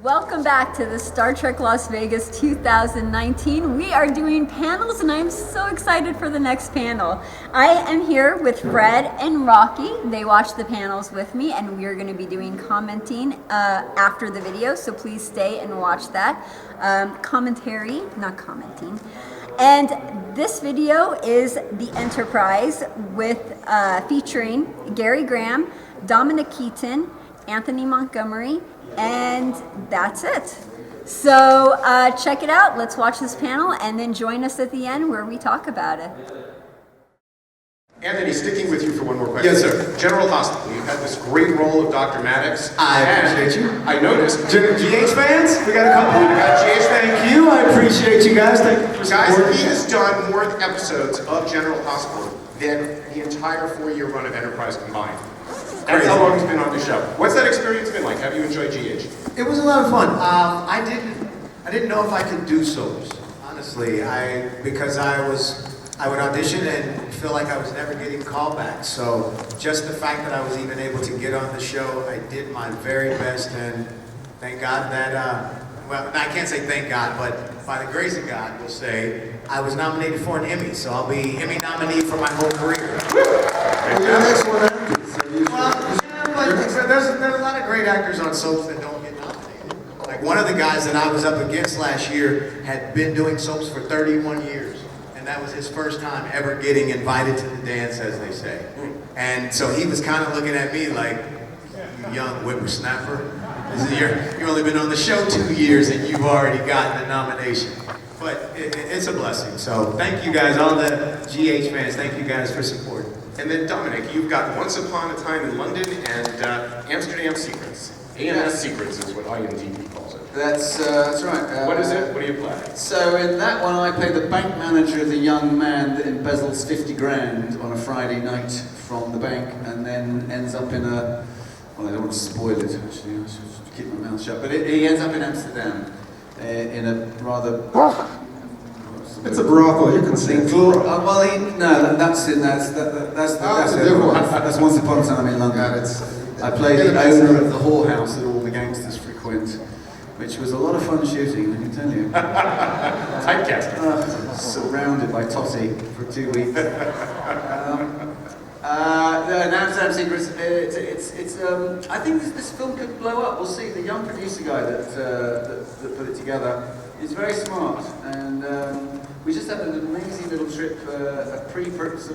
Welcome back to the Star Trek Las Vegas 2019. We are doing panels and I'm so excited for the next panel. I am here with Fred and Rocky. They watched the panels with me and we are going to be doing commenting after the video, so please stay and watch that. Commentary, not commenting. And this video is The Enterprise with featuring Gary Graham, Dominic Keating, Anthony Montgomery, and that's it. So check it out. Let's watch this panel and then join us at the end where we talk about it. Anthony, sticking with you for one more question. Yes, sir. General Hospital, you had this great role of Dr. Maddox. I appreciate you. I noticed. GH fans? We got a couple. We got GH fans. Thank you. I appreciate you guys. Thank you for Guys, supporting. he has done more episodes of General Hospital than the entire 4-year run of Enterprise combined. That's how long he's been on the show. What's that experience been like? Have you enjoyed GH? It was a lot of fun. I didn't know if I could do soaps, honestly. Because I would audition and feel like I was never getting callbacks. So just the fact that I was even able to get on the show, I did my very best, and thank God that, well, I can't say thank God, but by the grace of God, we'll say, I was nominated for an Emmy, so I'll be Emmy nominee for my whole career. Well, you're the next one actor, so you Well, yeah, but there's a lot of great actors on soaps that don't get nominated. Like one of the guys that I was up against last year had been doing soaps for 31 years. And that was his first time ever getting invited to the dance, as they say. And so he was kind of looking at me like, you young whippersnapper. You've only been on the show 2 years and you've already gotten a nomination. But it's a blessing. So thank you guys, all the GH fans, thank you guys for supporting. And then Dominic, you've got Once Upon a Time in London and Amsterdam Secrets. AMS Secrets is what IMDb calls it. That's right. What is it? What do you play? So in that one, I play the bank manager of the young man that embezzles 50 grand on a Friday night from the bank, and then ends up in a. Well, I don't want to spoil it. Actually, I should keep my mouth shut. But he ends up in Amsterdam in a rather. It's a brothel, you can sing. That's a different one. That's Once Upon a Time in London. I played the owner of the whorehouse that all the gangsters frequent, which was a lot of fun shooting, I can tell you. Typecasting. Surrounded by Totty for 2 weeks. Amsterdam Secrets. I think this film could blow up. We'll see. The young producer guy that put it together is very smart, and we just had an amazing little trip, a pre-release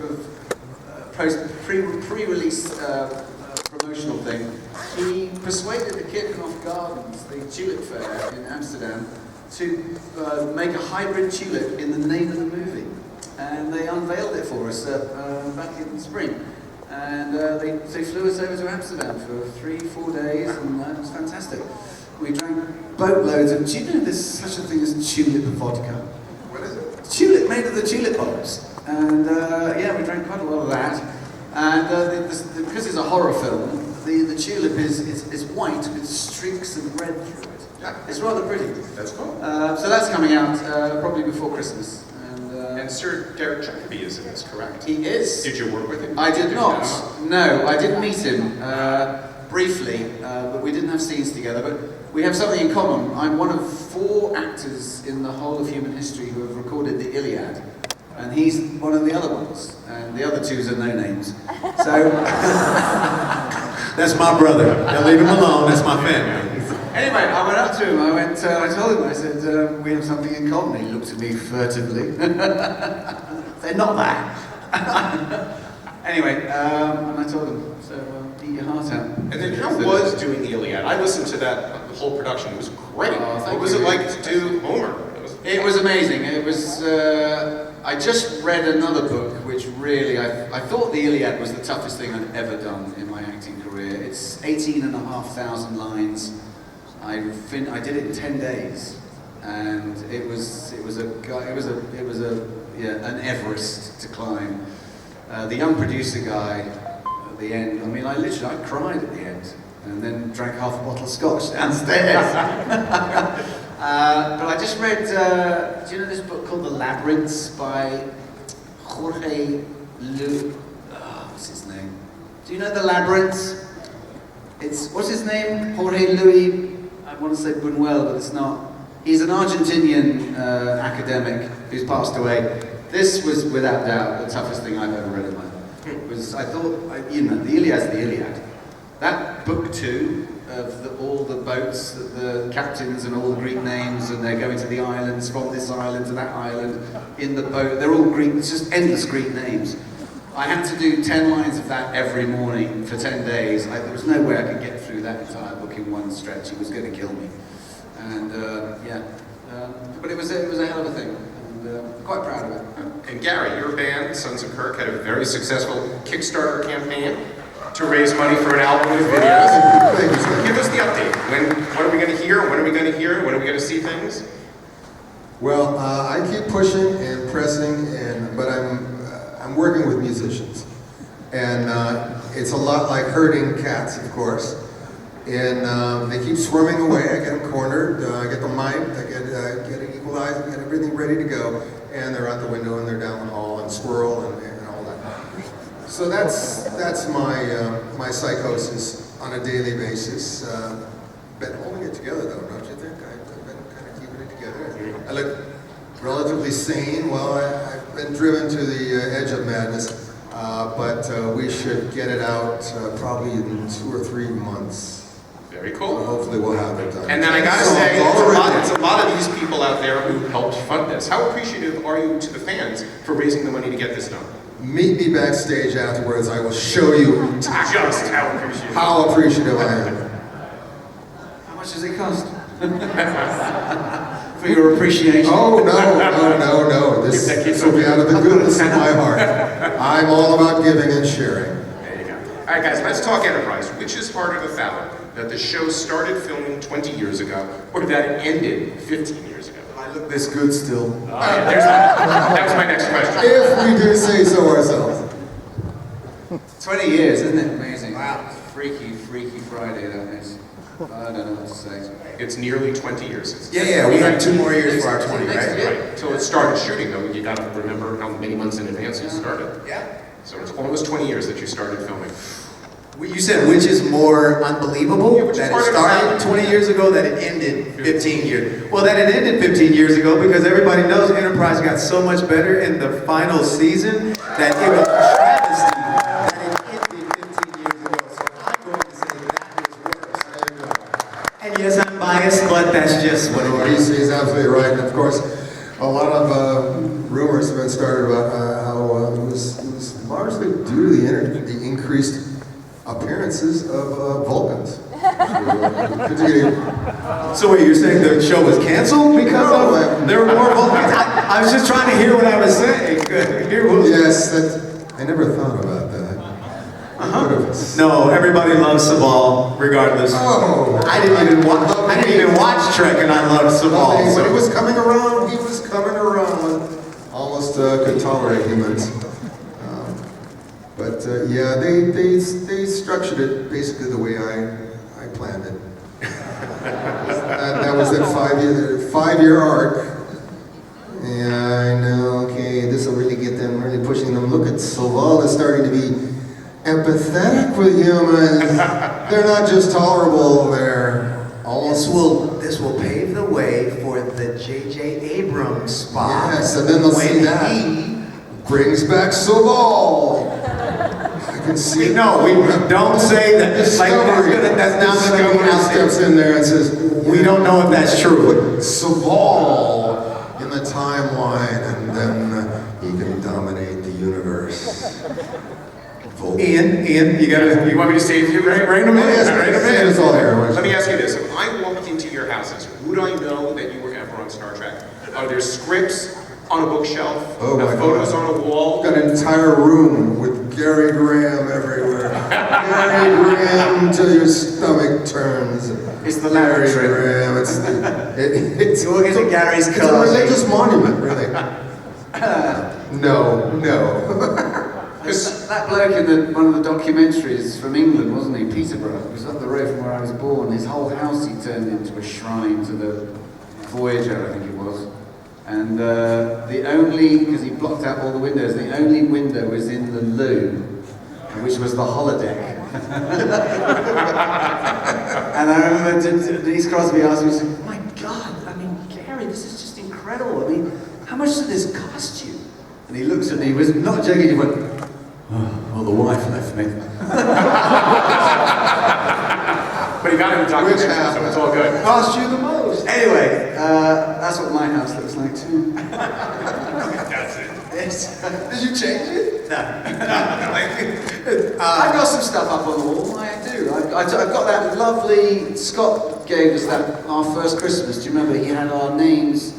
promotional thing. He persuaded the Keating Gardens, the tulip fair in Amsterdam, to make a hybrid tulip in the name of the movie. And they unveiled it for us back in spring. And they flew us over to Amsterdam for 3-4 days, and it was fantastic. We drank boatloads of, do you know there's such a thing as tulip vodka? What is it? Tulip, made of the tulip bulbs. And yeah, we drank quite a lot of that. And because it's a horror film, the tulip is white with streaks of red through it. It's rather pretty. That's cool. So that's coming out probably before Christmas. And Sir Derek Jacobi is in this, correct? He is. Did you work with him? I did not. No, I did meet him briefly, but we didn't have scenes together. But we have something in common. I'm one of 4 actors in the whole of human history who have recorded the Iliad. And he's one of the other ones. And the other 2s are no names. So That's my brother. Now leave him alone, that's my family. anyway, I went up to him, I told him, I said, we have something in common. He looked at me furtively. They're not that. Anyway, and I told him, so eat your heart out. And then how was doing the Iliad? I listened to that, the whole production. It was great. What was it like to do Homer? It was amazing. It was, I just read another book, which really, I thought the Iliad was the toughest thing I'd ever done in my acting career. It's 18,500 lines. I did it in 10 days, and it was an Everest to climb. The young producer guy at the end, I mean, I cried at the end, and then drank half a bottle of scotch downstairs. But I just read, do you know this book called The Labyrinths by Jorge what's his name? Do you know The Labyrinths? What's his name? Jorge Luis want to say Buñuel, but it's not. He's an Argentinian academic who's passed away. This was, without doubt, the toughest thing I've ever read in my life. I thought, you know, the Iliad's the Iliad. That book 2 of all the boats, the captains and all the Greek names, and they're going to the islands, from this island to that island, in the boat, they're all Greek, it's just endless Greek names. I had to do 10 lines of that every morning for 10 days. There was no way I could get through that entire book in one stretch. It was going to kill me. And but it was a hell of a thing, and quite proud of it. And Gary, your band, Sons of Kirk, had a very successful Kickstarter campaign to raise money for an album with videos. Give us the update. What are we going to hear? When are we going to hear? When are we going to see things? Well, I keep pushing and pressing, but I'm working with musicians, and it's a lot like herding cats, of course. And they keep swarming away. I get them cornered. I get them mic'd. I get it equalized. I get everything ready to go. And they're out the window and they're down the hall and squirrel and all that. So that's my psychosis on a daily basis. Been holding it together though, don't you think? I've been kind of keeping it together. I look relatively sane. Well, I've been driven to the edge of madness, but we should get it out probably in 2 or 3 months. Very cool. So hopefully we'll have it done. And then I gotta say, it's a lot of these people out there who helped fund this. How appreciative are you to the fans for raising the money to get this done? Meet me backstage afterwards. I will show you Just how appreciative. how appreciative I am. How much does it cost? For your appreciation. Oh, no. This will be out of the goodness of my heart. I'm all about giving and sharing. There you go. All right, guys, let's talk Enterprise. Which is harder to fathom? That the show started filming 20 years ago, or that it ended 15 years ago? I look this good still. That was my next question. If we do say so ourselves. 20 years, isn't it amazing? Wow. Freaky Friday, that is. I don't know what to say. It's nearly 20 years since. Yeah, we have 2 more years for our 20, right? Right. So it started shooting, though. You got to remember how many months in advance you started. Yeah. So it's almost 20 years that you started filming. You said which is more unbelievable? Yeah, which is that it harder to started fathom. 20 years ago, that it ended 15 years. Well, that it ended 15 years ago because everybody knows Enterprise got so much better in the final season that it was a travesty that it ended 15 years ago. So I'm going to say that was worse. And yes, I'm biased, but that's just what it is. He's absolutely right. And of course, a lot of rumors have been started about how it was largely due to the increased appearances of Vulcans. So wait, you're saying the show was canceled because there were more Vulcans? I was just trying to hear what I was saying. Yes, I never thought about that. No, everybody loves Sabal, regardless. Oh, I didn't even watch Trek, and I love Sabal. When So. he was coming around, almost could tolerate humans. Yeah, they structured it basically the way I planned it. that was that 5-year arc. Yeah, I know. Okay, this will really get them really pushing them. Look at Soval is starting to be empathetic with humans. They're not just tolerable. They're almost. This will pave the way for the J.J. Abrams spot. Yes, and then they'll see that. He Brings back Soval. I can see. No, we don't say that. Discovery. That's not going to be Discovery out there. steps in there and says, We don't know if that's true. Saval in the timeline, and then he can dominate the universe. Ian, you You want me to say it to you right in a minute? Yes, Right in a say minute. it's all here. Let me ask you this. If I walked into your houses, would I know that you were ever on Star Trek? Are there scripts on a bookshelf? Oh my photos God. on a wall? Got an entire room with Gary Graham everywhere. Gary Graham till your stomach turns. It's the Gary laboratory. Graham. It's Look into Gary's It's a closet. religious monument, really. No. Because that bloke in one of the documentaries from England, wasn't he? Peterborough. He was up the road from where I was born. His whole house he turned into a shrine to the Voyager, I think it was. And because he blocked out all the windows, the only window was in the loo, which was the holodeck. And I remember Denise Crosby asked me, she said, "My God, I mean, Gary, this is just incredible. I mean, how much did this cost you?" And he looked at me, he was not joking, he went, "Oh, well, the wife left me." But he got him documentation, so it's all good. Cost you the most. Anyway, that's what my house looks like too. That's it. Yes. Did you change it? No. I've got some stuff up on the wall, I do. I've got that lovely, Scott gave us that our first Christmas, do you remember? He had our names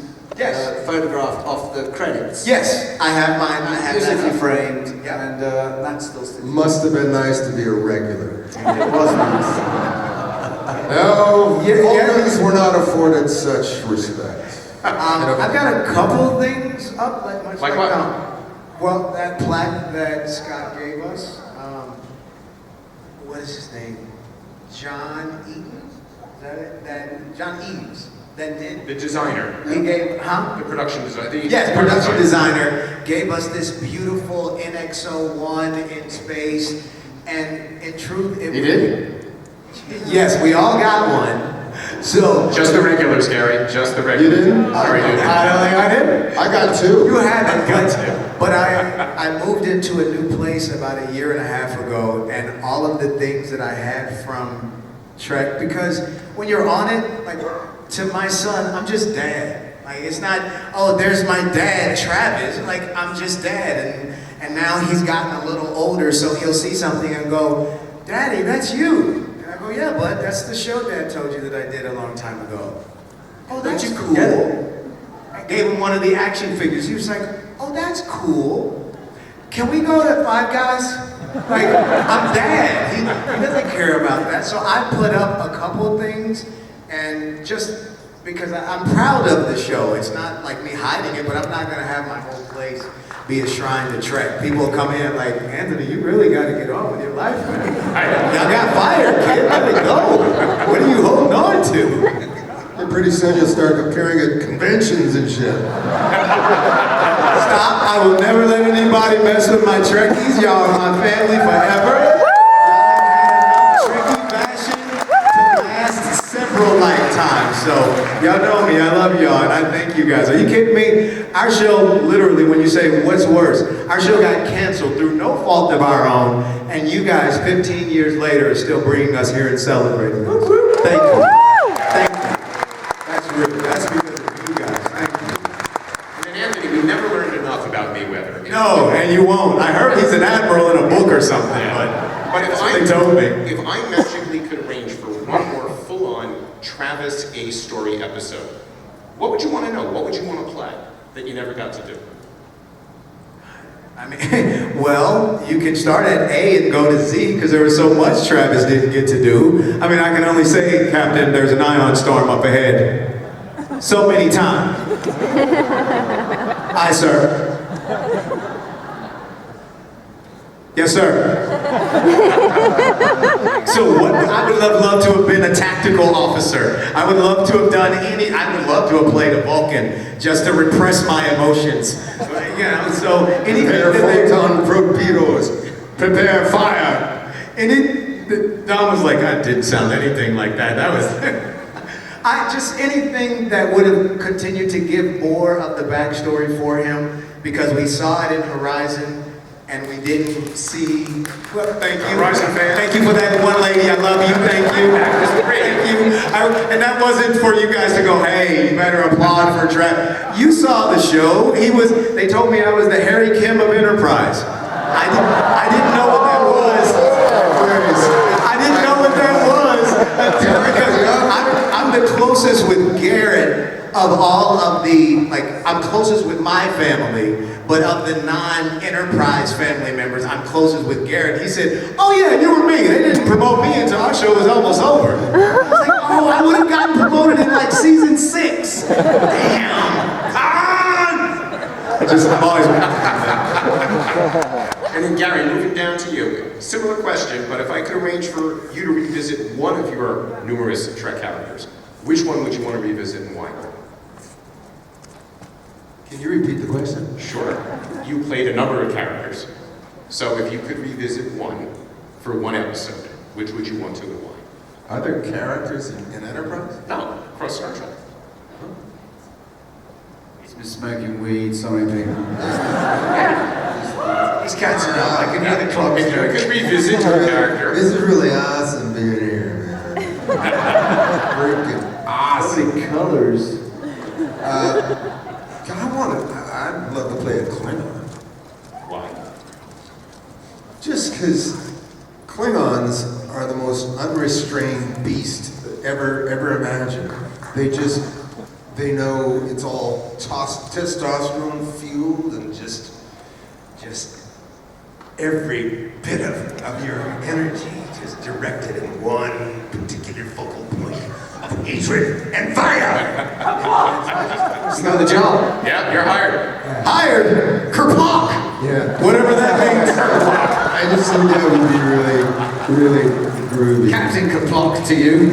photographed off the credits. Yes, I have mine. I have Beautifully that. framed, Yeah. and that's still sitting. Must have been nice to be a regular. It was nice. No, Yeah. Oldies were not afforded such respect. I've got a couple things up, Like what? Well, that plaque that Scott gave us. What is his name? John Eaton. Is that it? John Eames. That did. The designer, He gave, the production designer. Yes, production designer gave us this beautiful NX-01 in space, and in truth, it You did? Yes, we all got one. So Just the regulars, Gary. Just the You regulars. didn't? Sorry, dude. I don't think I did. I got two. You had it, but I moved into a new place about a year and a half ago, and all of the things that I had from Trek, because when you're on it, like to my son, I'm just dad. Like it's not, oh, there's my dad, Travis. Like I'm just dad, and now he's gotten a little older, so he'll see something and go, "Daddy, that's you." And I go, "Yeah, bud, that's the show Dad told you that I did a long time ago." "Oh, that's you cool." get it? I gave him one of the action figures. He was like, "Oh, that's cool. Can we go to Five Guys?" Like, I'm dad. He doesn't care about that. So I put up a couple things, and just because I'm proud of the show. It's not like me hiding it, but I'm not gonna have my whole place be a shrine to Trek. People come in like, "Anthony, you really got to get on with your life, man. Y'all got fired, kid. Let it go. What are you holding on to?" And pretty soon you'll start appearing at conventions and shit. Stop. I will never let anybody mess with my Trekkies. Y'all are my family forever. Y'all have enough Trekkie fashion to last several lifetimes. So, y'all know me. I love y'all, and I thank you guys. Are you kidding me? Our show, literally, when you say, what's worse? Our show got canceled through no fault of our own, and you guys, 15 years later, are still bringing us here and celebrating us. Thank you. Thank you. That's real. That's because of you guys. Thank you. And Anthony, we never learned enough about Mayweather. No, and you won't. I heard he's an admiral in a book or something, But that's what they told me. if I magically could arrange for one more full-on Travis A story episode, what would you want to know? What would you want to play that you never got to do? I mean, well, you can start at A and go to Z because there was so much Travis didn't get to do. I mean, I can only say, Captain, there's an ion storm up ahead. So many times. Aye, sir. Yes, sir. So what? I would love to have been a tactical officer. I would love to have done any. I would love to have played a Vulcan just to repress my emotions. You know, so anything Prepare that they photon torpedoes. prepare fire. And Don was like, that didn't sound anything like that. That was. Just anything that would have continued to give more of the backstory for him, because we saw it in Horizon. And we didn't see. Well, thank you. Horizon fan. Thank you for that one lady. I love you. Thank you. Thank you. And that wasn't for you guys to go, hey, you better applaud for Travis. You saw the show. They told me I was the Harry Kim of Enterprise. I didn't know what that was. I didn't know what that was. Because I'm the closest with Garrett of all of the, I'm closest with my family. But of the non-Enterprise family members, I'm closest with Garrett. He said, "Oh yeah, you were me. They didn't promote me until our show was almost over." I was like, "Oh, I would have gotten promoted in like season 6. Damn! I've always been. And then Gary, moving down to you. Similar question, but if I could arrange for you to revisit one of your numerous Trek characters, which one would you want to revisit and why? Can you repeat the question? Sure. You played a number of characters. So if you could revisit one, for one episode, which would you want to and why? Are there characters in Enterprise? No, across Star Trek. He's been smoking weed, sorry people. He's catching up. I can hear the clock. If you could revisit your character. This is really awesome being here, man. Freaking awesome. Colors. I'd love to play a Klingon. Why? Just because Klingons are the most unrestrained beast ever imagined. They know it's all testosterone fueled and just every bit of your energy just directed in one particular focal point of hatred and fire. You got the job. Yeah, you're hired. Hired. Kerplunk. Yeah. Whatever that means. I just think that would be really groovy. Captain Kerplunk to you.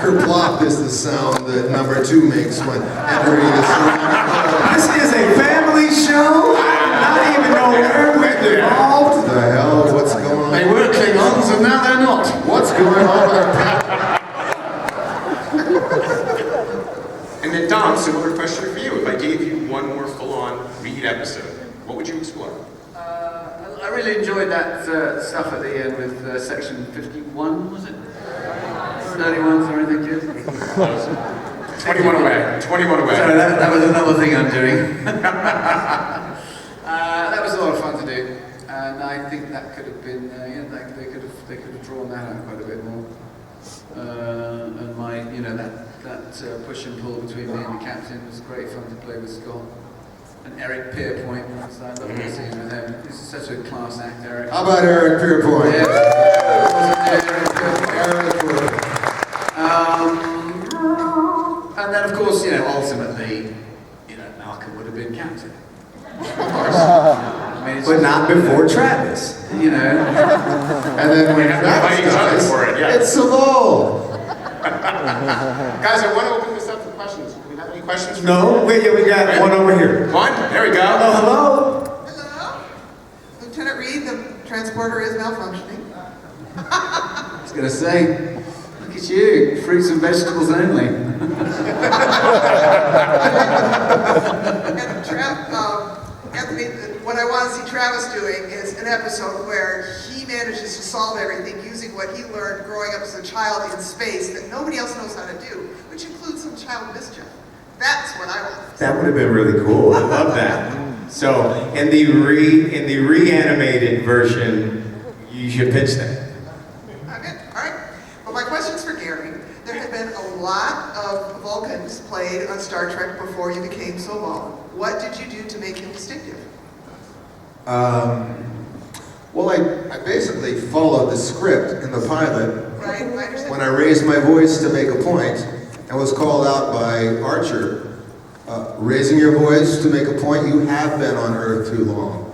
Kerplop is the sound that number 2 makes when entering the surrounding. This is a family show. Not even know where we're involved. What the hell? What's going on? They were Klingons and now they're not. What's going on with our pet? And then Dom, similar question for you. If I gave you one more full-on read episode, what would you explore? I really enjoyed that stuff at the end with section 51, was it? 31, sorry, thank you. 21 away. 21 away. Sorry, that was another thing I'm doing. That was a lot of fun to do, and I think that could have been, they could have drawn that out quite a bit more. And my, that push and pull between me and the captain was great fun to play with Scott. And Eric Pierpoint, so I love the scenes with him. He's such a class act, Eric. How about Eric Pierpoint? Yeah. And then, of course, ultimately, Malcolm would have been captain. Of course. But not before Travis. And then when fight each other for it, yeah. it's Savol. Guys, I want to open this up for questions. Do we have any questions? No, wait, yeah, we got one over here. One? There we go. Oh, hello. Hello? Lieutenant Reed, the transporter is malfunctioning. I was going to say, look at you, fruits and vegetables only. Anthony, what I want to see Travis doing is an episode where he manages to solve everything using what he learned growing up as a child in space that nobody else knows how to do, which includes some child mischief. That's what I want. That would have been really cool. I love that. So, in the reanimated version, you should pitch that. Okay, all right. Well, my question's for Gary. There had been a lot of Vulcans played on Star Trek before you became so long. What did you do to make him distinctive? Well, I basically followed the script in the pilot Right, I understand. when I raised my voice to make a point and was called out by Archer. Raising your voice to make a point, you have been on Earth too long.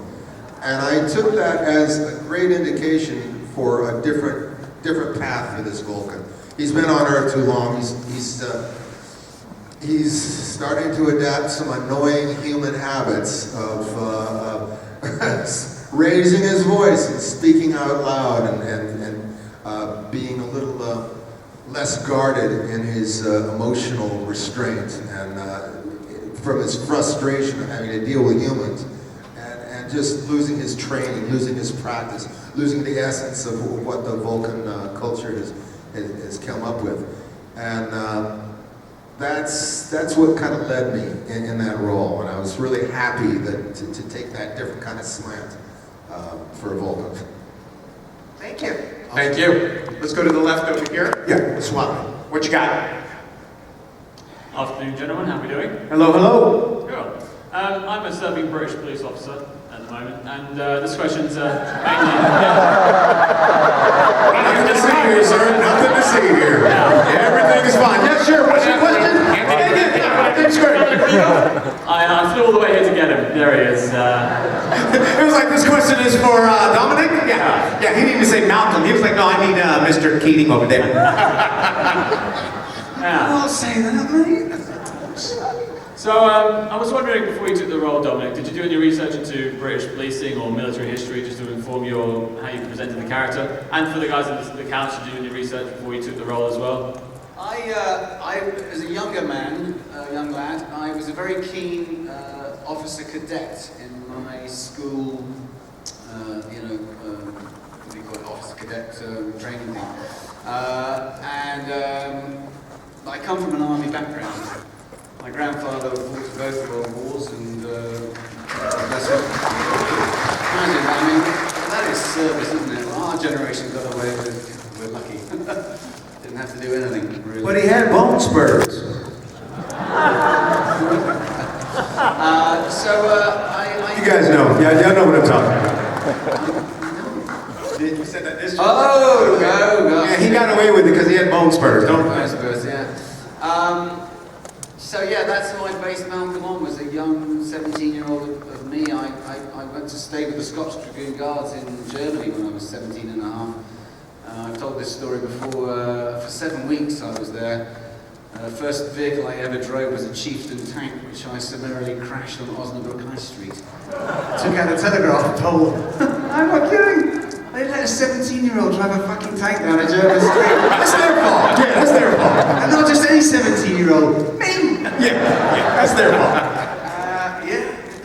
And I took that as a great indication for a different path for this Vulcan. He's been on Earth too long. He's starting to adapt some annoying human habits of raising his voice and speaking out loud and being a little less guarded in his emotional restraint and from his frustration of having to deal with humans and just losing his training, losing his practice, losing the essence of what the Vulcan culture has come up with. And that's what kind of led me in that role, and I was really happy to take that different kind of slant for a Vulcan. Thank you. Thank you. Let's go to the left over here. Yeah, swap. What you got? Afternoon, gentlemen. How are we doing? Hello, hello. Cool. I'm a serving British police officer at the moment, and this question's mainly... Nothing to see here, sir. Nothing to see here. Everything is fine. Yeah, sure. What's your question? Everything's great. I flew all the way here to get him. There he is. It was like, this question is for Dominic? Yeah. Yeah, he didn't even say Malcolm. He was like, no, I need Mr. Keating over there. Yeah. I'll say that, mate. Thanks. So, I was wondering, before you took the role, Dominic, did you do any research into British policing or military history just to inform you on how you presented the character? And for the guys in the couch, did you do any research before you took the role as well? As a younger man, young lad, I was a very keen officer cadet in my school, what do you call it, officer cadet training thing. I come from an army background. My grandfather fought both World Wars and bless him. Imagine, I mean, that is service, isn't it? Well, our generation got away with it. We're lucky. Didn't have to do anything, really. But he had bone spurs. You guys know. Yeah, y'all know what I'm talking about. You said that this. Oh, no. Yeah, he got away with it because he had bone spurs. Don't. Bone spurs, yeah. So yeah, that's how I based Malcolm on. Was a young 17-year-old of me. I went to stay with the Scots Dragoon Guards in Germany when I was 17 and a half. I've told this story before. For 7 weeks I was there. The first vehicle I ever drove was a Chieftain tank, which I summarily crashed on Osnabrück High Street. Took out a telegraph pole. I'm not kidding. They let a 17-year-old drive a fucking tank down a German street. That's their fault. Yeah, that's their fault. And not just any 17-year-old. Me! Yeah, that's their fault.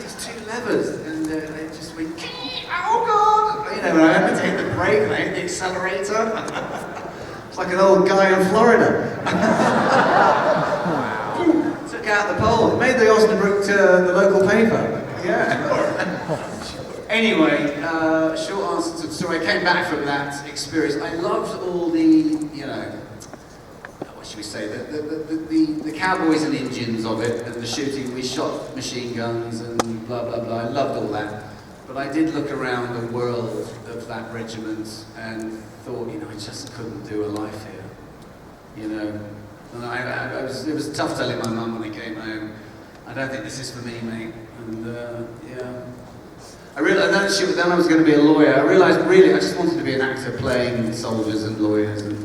These two levers, and they just went, oh god! You know, I had to take the brake, and I hit the accelerator. It's like an old guy in Florida. Took out the pole, made the Osnabrück the local paper. Yeah. Anyway, short answer to, so I came back from that experience. I loved all the, what should we say, the cowboys and Indians of it, and the shooting. We shot machine guns and blah, blah, blah. I loved all that. But I did look around the world of that regiment and thought, I just couldn't do a life here. And it was tough telling my mum when I came home, I don't think this is for me, mate. And I realized then I was going to be a lawyer. I realized really I just wanted to be an actor playing soldiers and lawyers, and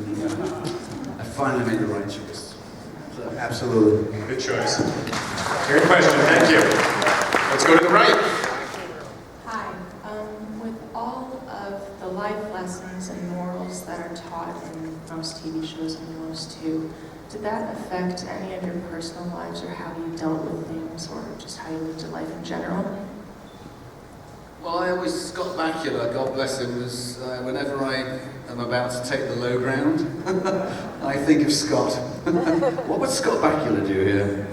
I finally made the right choice. So, Absolutely. Good choice. Great question, thank you. Let's go to the right. Hi. With all of the life lessons and morals that are taught in most TV shows and yours too, did that affect any of your personal lives or how you dealt with things or just how you lived your life in general? well, I always, Scott Bakula, God bless him, was whenever I am about to take the low ground, I think of Scott. What would Scott Bakula do here?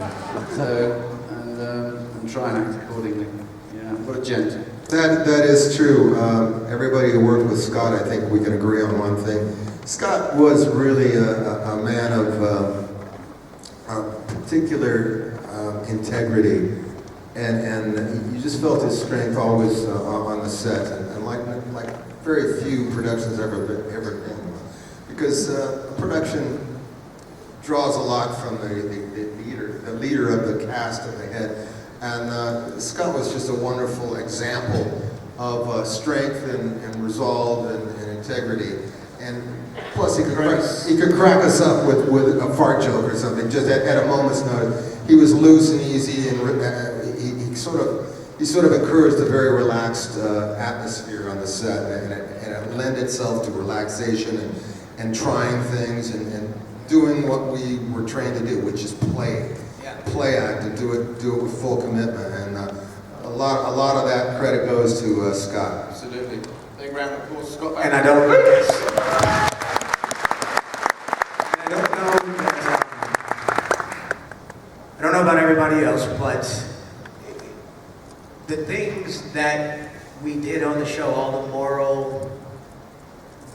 So, and try and act accordingly. Yeah, what a gent. That is true. Everybody who worked with Scott, I think we can agree on one thing. Scott was really a man of particular integrity, and you just felt his strength always on the set, and like very few productions ever been, because production draws a lot from the leader of the cast of the head. And Scott was just a wonderful example of strength and resolve and integrity. And plus, he could crack us up with a fart joke or something, just at a moment's notice. He was loose and easy, and he sort of encouraged a very relaxed atmosphere on the set, and it lent itself to relaxation and trying things and doing what we were trained to do, which is play act, and do it with full commitment, and a lot of that credit goes to Scott. Absolutely. Big round of applause, Scott. And I don't know about everybody else, but the things that we did on the show, all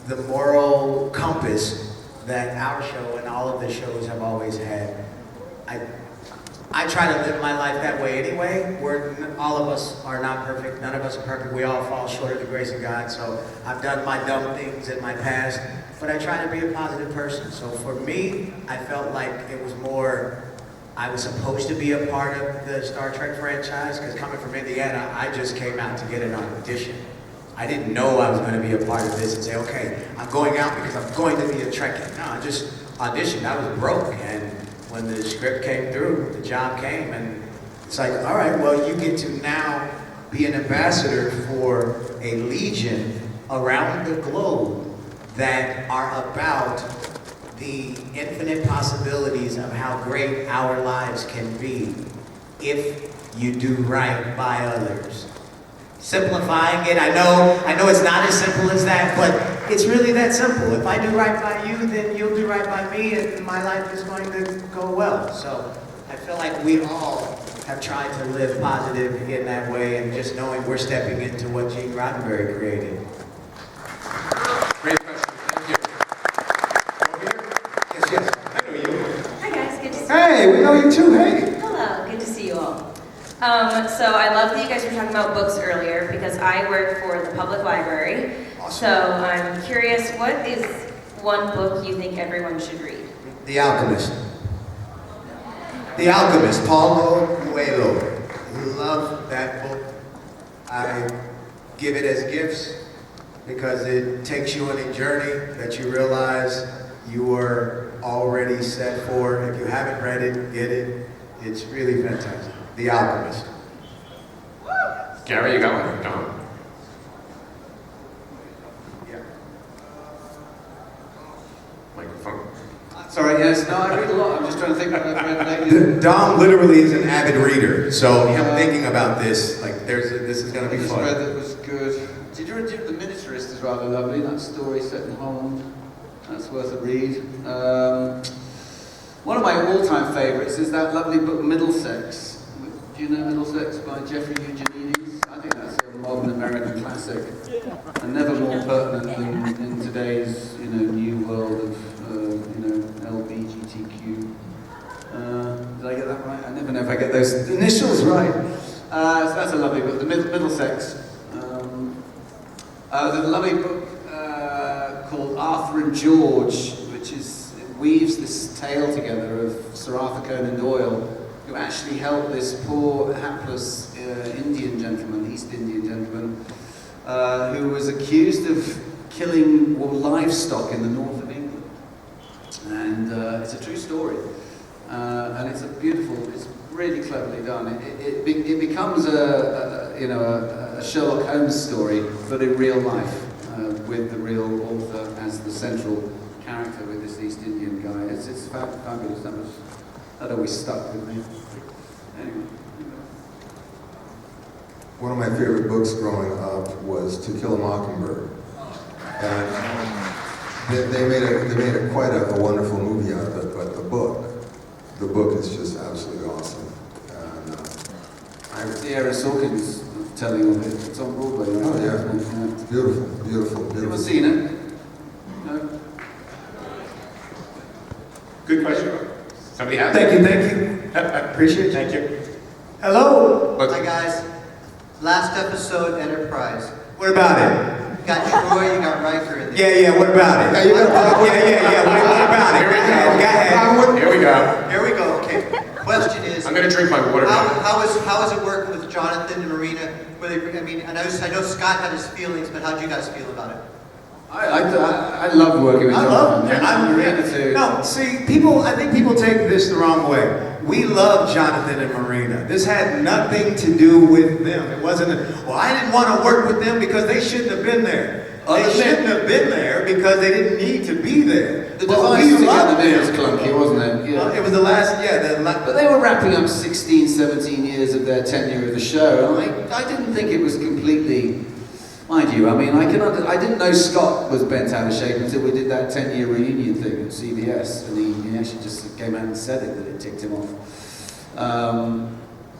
the moral compass that our show and all of the shows have always had, I try to live my life that way anyway, where all of us are not perfect, none of us are perfect, we all fall short of the grace of God, so I've done my dumb things in my past, but I try to be a positive person. So for me, I felt like it was more, I was supposed to be a part of the Star Trek franchise, because coming from Indiana, I just came out to get an audition. I didn't know I was going to be a part of this and say, okay, I'm going out because I'm going to be a Trekkie. No, I just auditioned, I was broke, and when the script came through, the job came, and it's like, all right, well, you get to now be an ambassador for a legion around the globe that are about the infinite possibilities of how great our lives can be if you do right by others. Simplifying it, I know it's not as simple as that, but it's really that simple. If I do right by you, then you'll do right by me, and my life is going to go well. So I feel like we all have tried to live positive in that way, and just knowing we're stepping into what Gene Roddenberry created. Great question. Thank you. Over here? Yes, yes. I know you. Hi guys, good to see you. Hey, we know you too, hey. Hello, good to see you all. So I love that you guys were talking about books earlier because I work for the public library. Awesome. So I'm curious, what is one book you think everyone should read? The Alchemist. The Alchemist, Paulo Coelho. Love that book. I give it as gifts because it takes you on a journey that you realize you were already set for. If you haven't read it, get it. It's really fantastic. The Alchemist. Gary, you got one? Don? Yeah. Microphone. Sorry, yes, no, I read a lot. I'm just trying to think what I've read lately. Dom literally is an avid reader, so him thinking about this, like, this is going to I be just fun. read that was good. Did you read The Miniaturist is rather lovely, that story set in Holland. That's worth a read. One of my all-time favourites is that lovely book Middlesex. Do you know Middlesex by Jeffrey Eugenides? I think that's a modern American classic. And never more pertinent than in today's, new world of, LBGTQ. Did I get that right? I never know if I get those initials right. So that's a lovely book, The Middlesex. There's a lovely book called Arthur and George, which weaves this tale together of Sir Arthur Conan Doyle, who actually helped this poor, hapless Indian gentleman, East Indian gentleman, who was accused of killing livestock in the north of England. And it's a true story. And it's it's really cleverly done. It becomes a Sherlock Holmes story, but in real life, with the real author as the central character with this East Indian guy. It's fabulous. That always stuck with me. Anyway. One of my favorite books growing up was To Kill a Mockingbird. And they made a quite a wonderful movie out of it, but the book is just absolutely awesome. And Sierra Sorkin's telling of it. It's on Broadway. Right? oh yeah, it's beautiful, beautiful, You ever beautiful. seen it? No? Good question. Somebody has? Thank you. Appreciate it. Thank you. Hello. Look, Hi guys, last episode Enterprise. What about it? You got Troy, you got Riker in there. Yeah, what about it? What about it? Here we go. Go ahead. Here we go. Here we go, okay. Question is, I'm going to drink my water. how is it working with Jonathan and Marina? I know Scott had his feelings, but how did you guys feel about it? I love working with I Jonathan. love Marina too. No, see, I think people take this the wrong way. We love Jonathan and Marina. This had nothing to do with them. It wasn't, I didn't want to work with them because they shouldn't have been there. They shouldn't have been there because they didn't need to be there. The But device we to get loved them in was them. clunky, wasn't it? Yeah. It was the last, But they were wrapping up 16, 17 years of their tenure of the show, and I didn't think it was completely, mind you, I didn't know Scott was bent out of shape until we did that 10-year reunion thing at CBS, and he actually just came out and said it, that it ticked him off.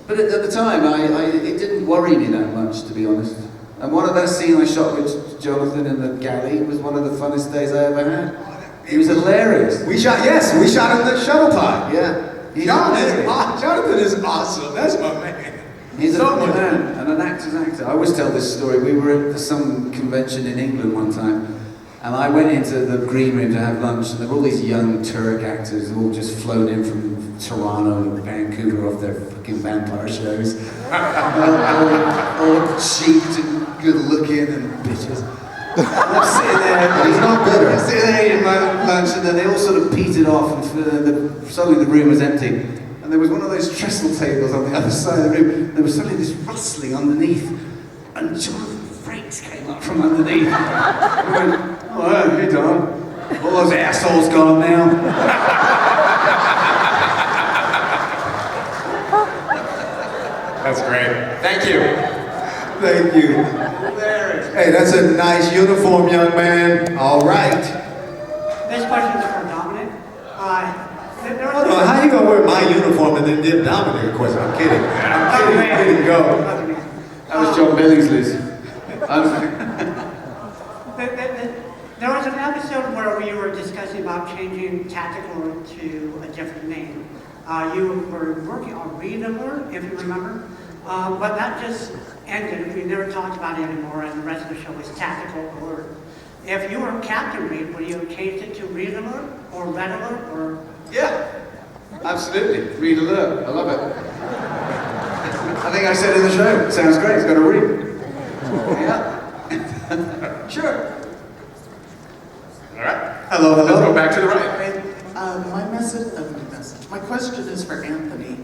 But at the time, it didn't worry me that much, to be honest. And one of that scene I shot with Jonathan in the galley was one of the funnest days I ever had. He was hilarious. We shot on the shuttle pod. Yeah. Jonathan is awesome. That's my man. He's a So funny much man and an actor's actor. I always tell this story. We were at some convention in England one time, and I went into the green room to have lunch, and there were all these young Turk actors all just flown in from Toronto and Vancouver off their fucking vampire shows. all cheaped and good looking and bitches. I'm sitting there, He's not bitter. I'm sitting there eating my lunch, and then they all sort of petered off, and suddenly the room was empty. And there was one of those trestle tables on the other side of the room. There was suddenly this rustling underneath, and Jonathan Frakes came up from underneath. I went, "Oh, hey, Don. All those assholes gone now?" That's great. Thank you. Thank you. Hey, that's a nice uniform, young man. All right. This question is for Dominic. Hold on, how you gonna wear my uniform and then give Dominic a question? I'm kidding. I'm kidding. Way to go. That was John Billingsley's. There was an episode where we were discussing about changing tactical to a different name. You were working on Read Alert, if you remember, but that just ended. We never talked about it anymore, and the rest of the show was Tactical Alert. If you were Captain Reed, would you have changed it to Read Alert or Red Alert or? Yeah, absolutely. Read alert. I love it. I think I said in the show. Sounds great. It's got to read. Yeah. Sure. All right. Hello, hello. Let's go back to the right. My question is for Anthony.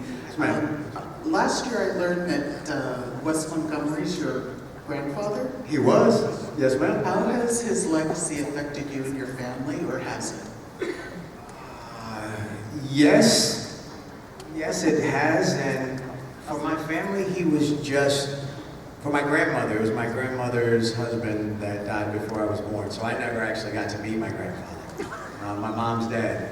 Last year I learned that Wes Montgomery's your grandfather. He was. Yes, ma'am. How has his legacy affected you and your family, or has it? Yes. Yes, it has. And for my family, he was just, for my grandmother, it was my grandmother's husband that died before I was born. So I never actually got to meet my grandfather, my mom's dad.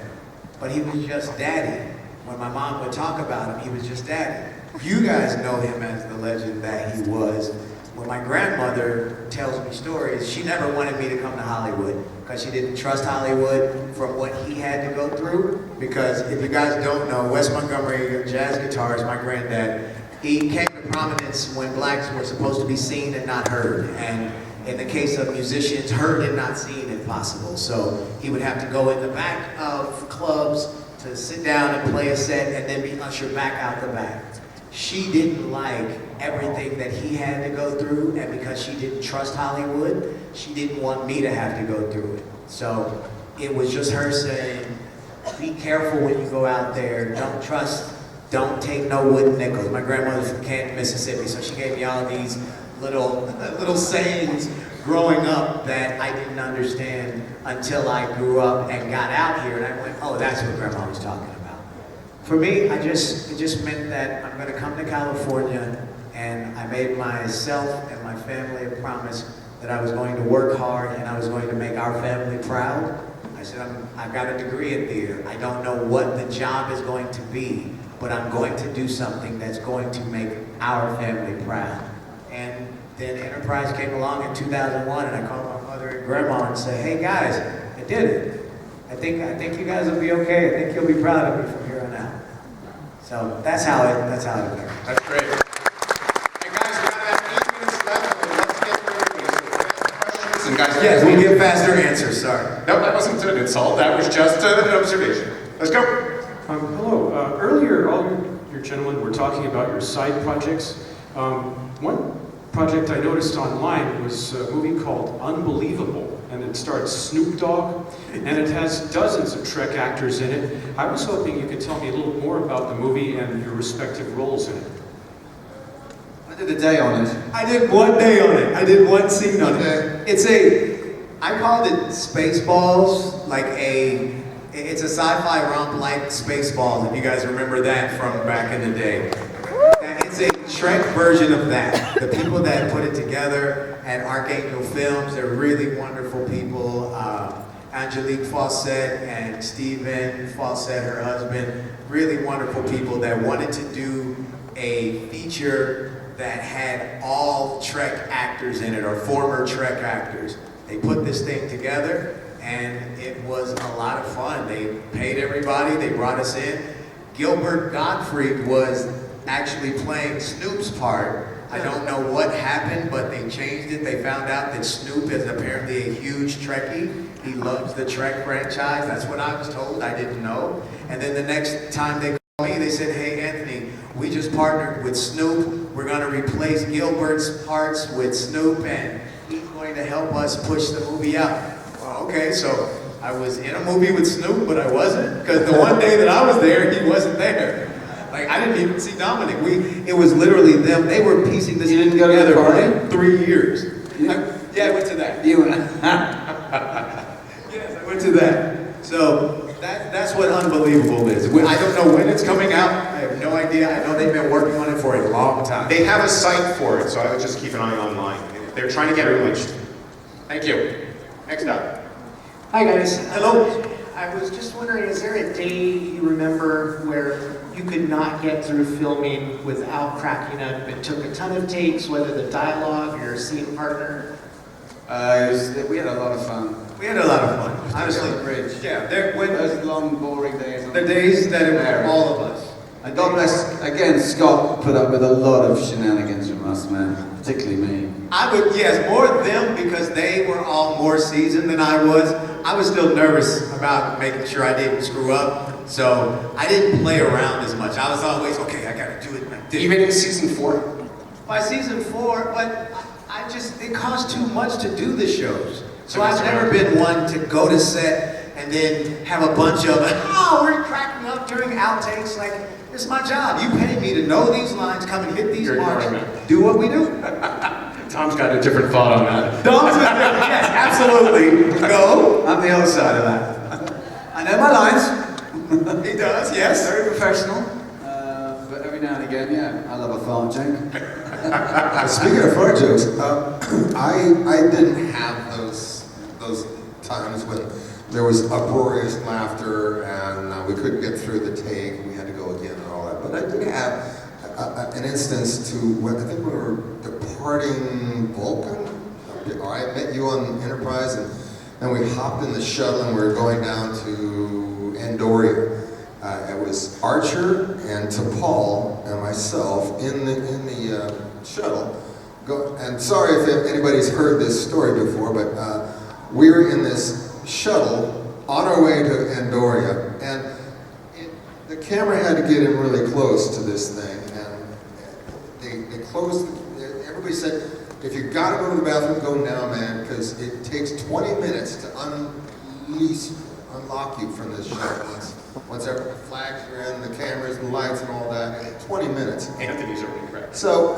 But he was just daddy. When my mom would talk about him, he was just daddy. You guys know him as the legend that he was. When my grandmother tells me stories, she never wanted me to come to Hollywood because she didn't trust Hollywood from what he had to go through. Because if you guys don't know, Wes Montgomery, jazz guitarist, my granddad, he came to prominence when blacks were supposed to be seen and not heard. And in the case of musicians, heard and not seen if possible. So he would have to go in the back of clubs to sit down and play a set and then be ushered back out the back. She didn't like everything that he had to go through, and because she didn't trust Hollywood, she didn't want me to have to go through it. So it was just her saying, be careful when you go out there, don't take no wooden nickels. My grandmother's from Canton, Mississippi, so she gave me all these little sayings growing up that I didn't understand until I grew up and got out here, and I went, oh, that's what Grandma was talking about. For me, it just meant that I'm going to come to California, and I made myself and my family a promise that I was going to work hard and I was going to make our family proud. I said, I've got a degree in theater. I don't know what the job is going to be, but I'm going to do something that's going to make our family proud. And then Enterprise came along in 2001, and I called my mother and grandma and said, hey guys, I did it. I think you guys will be okay. I think you'll be proud of me from here on out. So that's how it worked. That's great. Hey guys, we got about 8 minutes left. Let's get through questions. And guys, Yes, we'll get faster answers, sorry. No, that wasn't an insult. That was just an observation. Let's go. Hello. Earlier, all your gentlemen were talking about your side projects. One project I noticed online was a movie called Unbelievable, and it stars Snoop Dogg, and it has dozens of Trek actors in it. I was hoping you could tell me a little more about the movie and your respective roles in it. I did a day on it. I did 1 day on it. I did one scene on it. I called it Spaceballs, it's a sci-fi romp like Spaceballs, if you guys remember that from back in the day. And it's a Trek version of that. The people that put it together at Archangel Films, they're really wonderful people. Angelique Fawcett and Stephen Fawcett, her husband, really wonderful people that wanted to do a feature that had all Trek actors in it, or former Trek actors. They put this thing together, and it was a lot of fun. They paid everybody, they brought us in. Gilbert Gottfried was actually playing Snoop's part. I don't know what happened, but they changed it. They found out that Snoop is apparently a huge Trekkie. He loves the Trek franchise. That's what I was told. I didn't know. And then the next time they called me, they said, hey, Anthony, we just partnered with Snoop. We're going to replace Gilbert's parts with Snoop, and he's going going to help us push the movie out. Well, okay, so I was in a movie with Snoop, but I wasn't, because the one day that I was there, he wasn't there. Like, I didn't even see Dominic. It was literally them. They were piecing this didn't go to together the party? for 3 years. Yeah. I went to that. You Yes, I went to that. So that's what Unbelievable is. I don't know when it's coming out. I have no idea. I know they've been working on it for a long time. They have a site for it, so I would just keep an eye online. They're trying to get it released. Thank you. Next up. Hi guys. Hello. I was just wondering, is there a day you remember where you could not get through filming without cracking up? It took a ton of takes, whether the dialogue or your scene partner. We had a lot of fun. We had a lot of fun. Honestly, Honestly. bridge. Yeah, Those long, boring days. the days that it was all of us. And God bless, again, Scott put up with a lot of shenanigans from us, man. Particularly me. Yes, more them because they were all more seasoned than I was. I was still nervous about making sure I didn't screw up. So I didn't play around as much. I was always, okay, I gotta do it like this. Even in season 4? By season 4, but it cost too much to do the shows. So I've never been one to go to set and then have a bunch of, we're cracking up during outtakes. Like, it's my job. You pay me to know these lines, come and hit these marks, do what we do. Tom's got a different thought on that. Tom's yes, absolutely. Go. I'm the other side of that. I know my lines. He does, yes. Very professional. But every now and again, yeah, I love a fart joke. Speaking of fart jokes, I didn't have those times when there was uproarious laughter and we couldn't get through the take. We had to go again and all that. But I did have an instance to when I think we were departing Vulcan. I met you on Enterprise, and then we hopped in the shuttle and we were going down to Andoria. It was Archer and T'Pol and myself in the shuttle. And sorry if anybody's heard this story before, but we were in this shuttle on our way to Andoria, and the camera had to get in really close to this thing, and they closed. Everybody said, if you gotta go to the bathroom, go now, man, because it takes 20 minutes to unlock you from this shuttle. Once the flags are in, the cameras and lights and all that, 20 minutes. Anthony's already correct. So,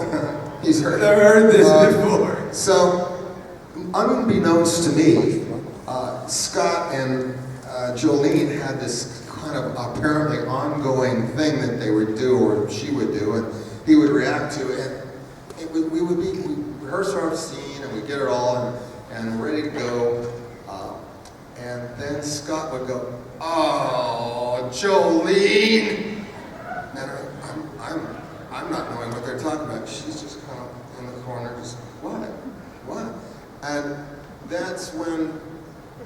he's heard. I've heard this before. So, unbeknownst to me, Scott and Jolene had this kind of apparently ongoing thing that they would do, or she would do, and he would react to it. And we rehearse our scene, and we get it all and ready to go. And then Scott would go, "Oh, Jolene!" And I'm not knowing what they're talking about. She's just kind of in the corner, just, what? And that's when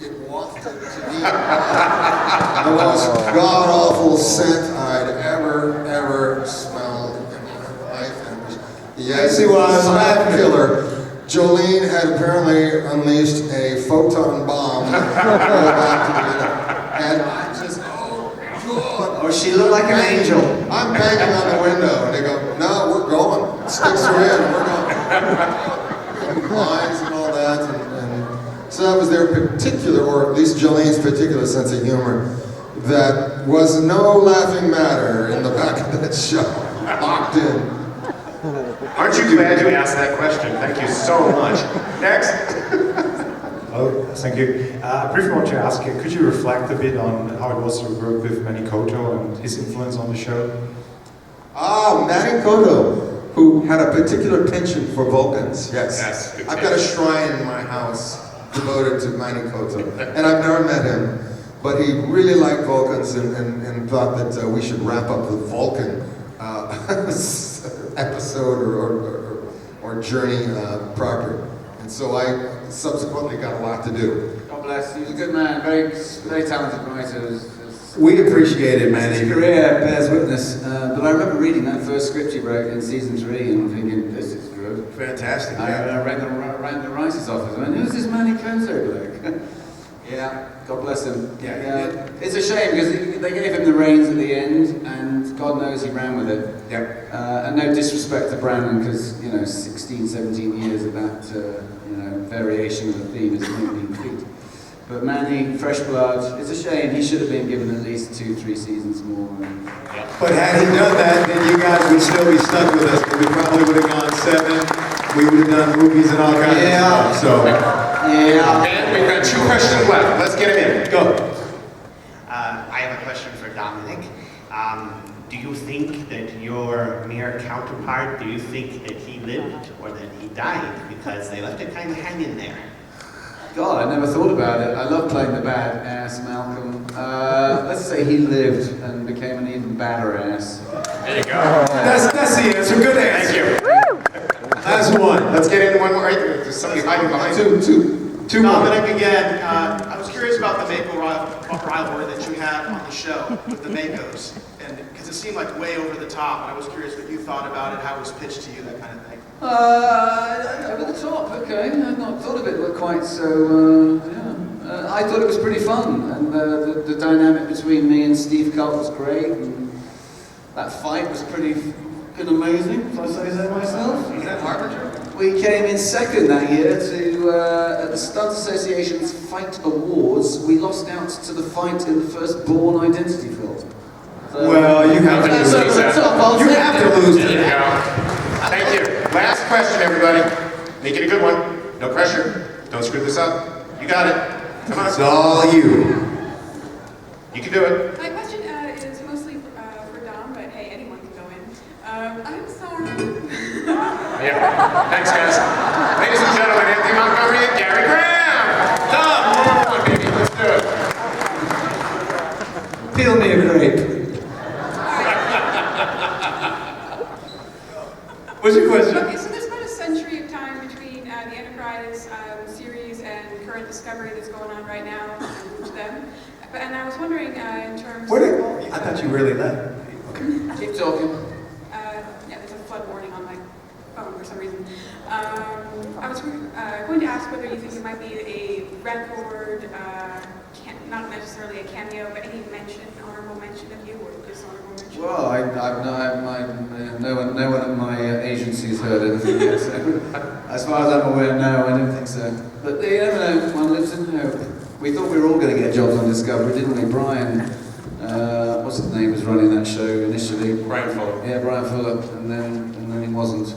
it wafted to me the most god-awful scent I'd ever smelled in my life. And it was, yes, it was Slab Killer. Jolene had apparently unleashed a photon bomb. And I just, oh, God. Oh, she looked like an angel. I'm banging on the window, and they go, "No, we're going. Sticks are in, we're going." Lines and all that, and so that was their particular, or at least Jolene's particular sense of humor. That was no laughing matter in the back of that show. Locked in. Aren't you glad you asked that question? Thank you so much. Next. Oh, thank you. I briefly want to ask, could you reflect a bit on how it was to work with Manny Koto and his influence on the show? Manny Koto, who had a particular penchant for Vulcans. Yes. Good I've got a shrine in my house devoted to Manny Koto, and I've never met him, but he really liked Vulcans and thought that we should wrap up the Vulcan episode or journey proper. And so I subsequently got a lot to do. God bless. He was a good man, very talented writer. We appreciate it, man. His career bears witness. But I remember reading that first script he wrote in season 3 and thinking, this is good. Fantastic. I rang the writer's office and went, who's this Manny Koto bloke? Yeah, God bless him. Yeah. It's a shame because they gave him the reins at the end, and God God knows he ran with it. Yep. And no disrespect to Brandon, because 16, 17 years of that variation of the theme is no mean feat. But Manny, fresh blood. It's a shame. He should have been given at least 2-3 seasons more. But had he done that, then you guys would still be stuck with us. We probably would have gone 7. We would have done movies and all kinds of stuff. So. Yeah. And we've got 2 questions left. Let's get him in. Go. I have a question for Dominic. Do you think that your mayor counterpart, do you think that he lived or that he died? Because they left it kind of hanging there. God, I never thought about it. I love playing the bad ass, Malcolm. Let's say he lived and became an even badder ass. There you go. That's the answer. Good answer. Thank you. Last one. Let's get in one more. Right there. There's somebody hiding behind Two Dominic, more. again, I was curious about the Mako rivalry that you had on the show with the Makos, and because it seemed like way over the top, and I was curious what you thought about it, how it was pitched to you, that kind of thing. Over the top, okay. I've not thought of it quite so, I thought it was pretty fun, and the dynamic between me and Steve Cult was great, and that fight was pretty fucking amazing, if I say so myself. Is that Harbinger? We came in second that year to, at the Stunt Association's Fight Awards. We lost out to the fight in the first Bourne Identity film. So, Well, you have to lose. over the top, I'll You take have it. to lose There to you that. go. Thank you. Last question, everybody. Make it a good one. No pressure. Don't screw this up. You got it. Come on. It's all you. You can do it. My question is mostly for Dom, but hey, anyone can go in. I'm sorry. Yeah. Thanks, guys. Ladies and gentlemen, Anthony Montgomery and Gary Graham. Tom, come on, baby. Let's do it. Peel me a grape. What's your question? Okay, so there's about a century of time between the Enterprise series and current Discovery that's going on right now to them. And I was wondering in terms I thought you really let. Keep talking. Yeah, there's a flood warning on my phone for some reason. I was going to ask whether you think it might be a record, not necessarily a cameo, but any honorable mention of you or dishonorable mention. Well, no one at my agency's heard anything yet, so as far as I'm aware, no, I don't think so. But you never know, one lives in hope. We thought we were all going to get jobs on Discovery, didn't we? Brian, what's his name, was running that show initially. Brian Fuller. Yeah, Brian Fuller, and then he wasn't.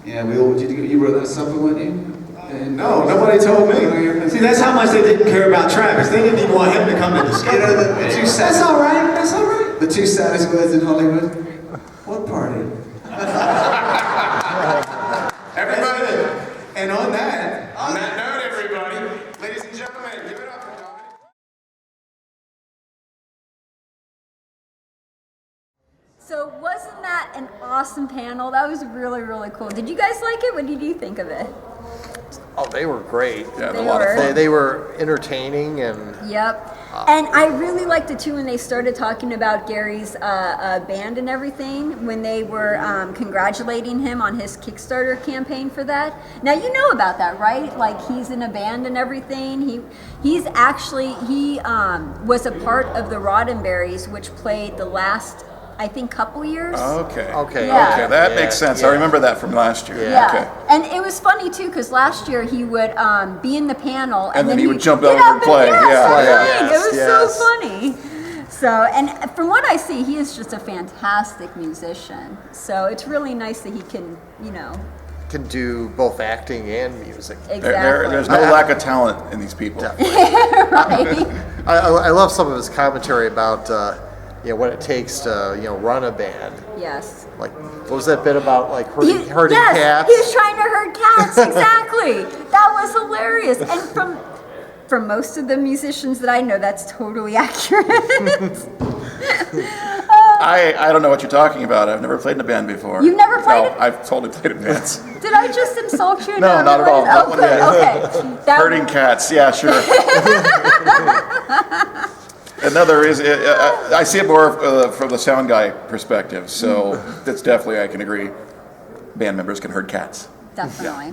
Yeah, we all, you wrote that supper, weren't you? No, nobody told me. See, that's how much they didn't care about Travis. They didn't even want him to come to Discovery. You know, the two That's all right. That's all right. The 2 saddest words in Hollywood. What party? Everybody. And on that note, everybody, ladies and gentlemen, give it up for Dominic. So wasn't that an awesome panel? That was really, really cool. Did you guys like it? What did you think of it? Oh, they were great. Yeah, they were. They were entertaining and. Yep. And I really liked it too when they started talking about Gary's band and everything, when they were congratulating him on his Kickstarter campaign for that. Now you know about that, right? Like he's in a band and everything. He was a part of the Roddenberries, which played the last, I think, couple years. Okay. Yeah. Okay, that makes sense. I remember that from last year. Yeah, Okay. and it was funny too because last year he would be in the panel And then he would jump get over up and play. sing. Yeah. It was so funny. So, and from what I see, he is just a fantastic musician. So it's really nice that he can, can do both acting and music. Exactly. There's no lack of talent in these people. Right. I love some of his commentary about what it takes to run a band. Yes. Like, what was that bit about hurting yes, cats? he was trying to hurt cats. Exactly. That was hilarious. And from most of the musicians that I know, that's totally accurate. I don't know what you're talking about. I've never played in a band before. You've never played No, I've totally played in bands. Did I just insult you? No, not at all. Not one bit. Okay. Hurting cats, yeah, sure. Another is, I see it more from the sound guy perspective, so that's definitely, I can agree, band members can hurt cats. Definitely.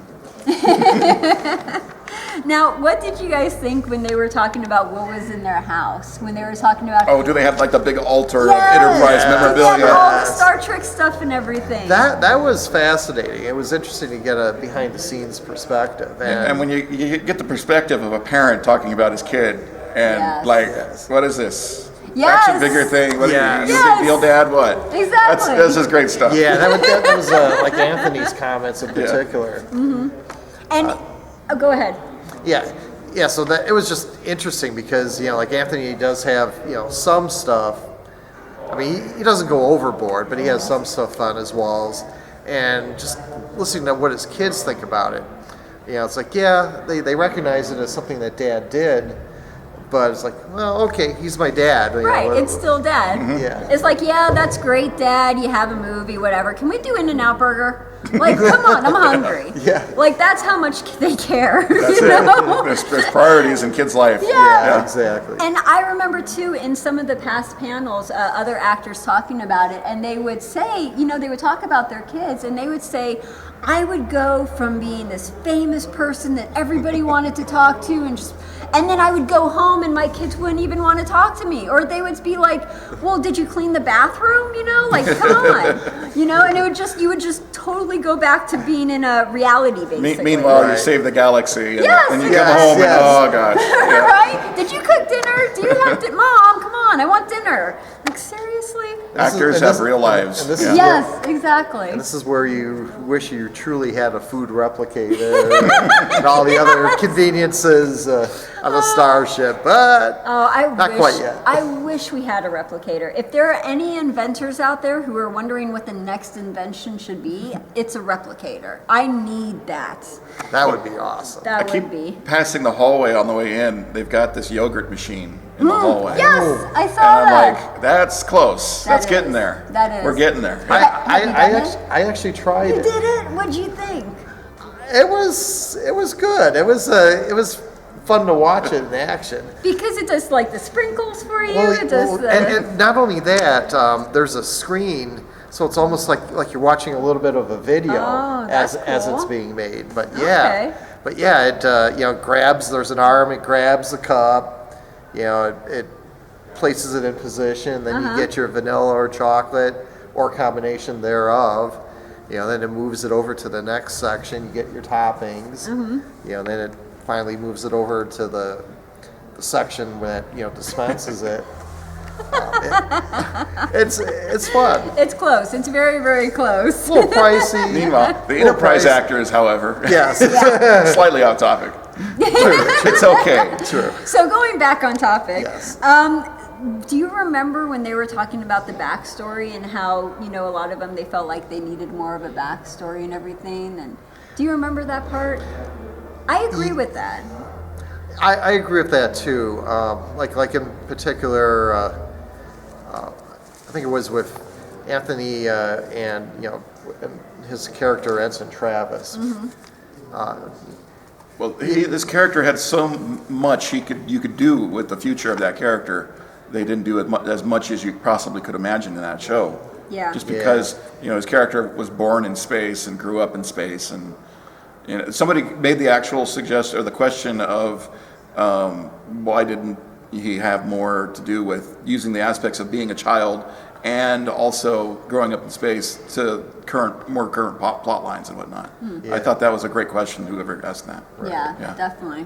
Now, what did you guys think when they were talking about what was in their house? When they were talking about Oh, do they have like the big altar Yes! of Enterprise memorabilia? Yeah, all the Star Trek stuff and everything. That was fascinating. It was interesting to get a behind the scenes perspective. And when you get the perspective of a parent talking about his kid, and Yes. like, what is this? Yes. Action figure thing? What Yes. you a big deal, Dad? What? Exactly. This is great stuff. Yeah, that was like Anthony's comments in particular. And go ahead. Yeah. So that it was just interesting because like Anthony does have some stuff. I mean, he doesn't go overboard, but he has some stuff on his walls, and just listening to what his kids think about it. It's like they recognize it as something that Dad did. But it's like, well, okay, he's my dad. Right, it's still Dad. Yeah. It's like, yeah, that's great, Dad. You have a movie, whatever. Can we do In-N-Out Burger? Like, come on, I'm hungry. Yeah. Like, that's how much they care. That's you know? There's priorities in kids' life. Yeah. Exactly. And I remember too in some of the past panels, other actors talking about it, and they would say, they would talk about their kids, and they would say, I would go from being this famous person that everybody wanted to talk to, and then I would go home and my kids wouldn't even want to talk to me, or they would be like, well, did you clean the bathroom? Like, come on, and you would just totally go back to being in a reality, basically. Meanwhile, you save the galaxy, and, Yes. and you come home, and oh gosh. Yeah. Right? Did you cook dinner? Do you have dinner? Mom, come on, I want dinner. Like, seriously? Actors have real lives. Yes, exactly. And this is where you wish you truly had a food replicator and all the other conveniences on the starship, but not quite yet. I wish we had a replicator. If there are any inventors out there who are wondering what the next invention should be, it's a replicator. I need that. That would be awesome. That I keep would be. passing the hallway on the way in. They've got this yogurt machine in the hallway. Yes, I saw And I'm that. like, that's close. That That's is. getting there. That is. We're getting there. I actually tried You it. did it? What'd you think? It was good. It was fun to watch it in action. Because it does like the sprinkles for you. Well, It does the. and not only that, there's a screen, so it's almost like you're watching a little bit of a video Oh, as that's it's cool. being made. But Okay. it grabs. There's an arm. It grabs the cup. It places it in position. Then you get your vanilla or chocolate or combination thereof. Then it moves it over to the next section. You get your toppings. Then it finally moves it over to the section that dispenses it. It's fun. It's close. It's very, very close. A little pricey. Meanwhile, the Enterprise actors, however, Yes. slightly off topic. It's okay. True. So going back on topic, Yes. do you remember when they were talking about the backstory and how a lot of them they felt like they needed more of a backstory and everything? And do you remember that part? I agree with that. I agree with that too. Like in particular, I think it was with Anthony and his character Ensign Travis. Well, this character had so much you could do with the future of that character. They didn't do as much as you possibly could imagine in that show. Yeah. Just because his character was born in space and grew up in space, and somebody made the actual suggestion or the question of why didn't he have more to do with using the aspects of being a child and also growing up in space to more current plot lines and whatnot. I thought that was a great question, whoever asked that. Yeah, definitely.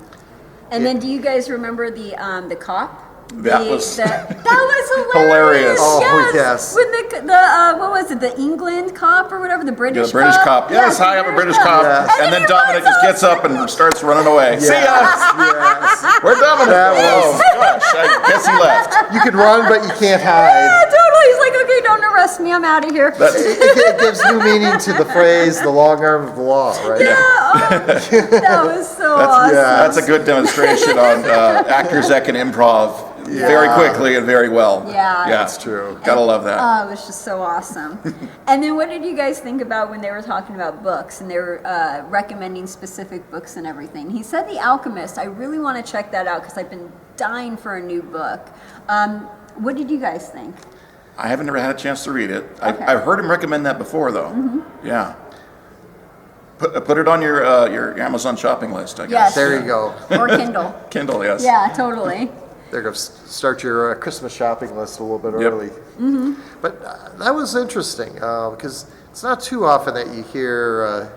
And then, do you guys remember the cop? That was hilarious. Oh, yes. When the what was it? The England cop or whatever, the British The British cop. Yes, hi, I'm a British cop. Yes. And then Dominic just gets up and starts running away. See ya! Yes. Where'd Dominic That go? was- Oh, gosh, I guess he left. You can run, but you can't hide. Yeah, totally. He's like, okay, don't arrest me. I'm out of here. It gives new meaning to the phrase "the long arm of the law," right? That was so awesome. That's a good demonstration on actors that can improv very quickly and very well. Yeah. That's true. Gotta love that. Oh, it was just so awesome. And then what did you guys think about when they were talking about books and they were recommending specific books and everything? He said The Alchemist. I really want to check that out because I've been dying for a new book. What did you guys think? I haven't ever had a chance to read it. Okay. I've heard him recommend that before, though. Mhm. Yeah. Put it on your Amazon shopping list, I Yes. guess. There you go. Or Kindle. Kindle, yes. Yeah, totally. There you go. Start your Christmas shopping list a little bit Yep. early. Mm-hmm. But that was interesting because it's not too often that you hear,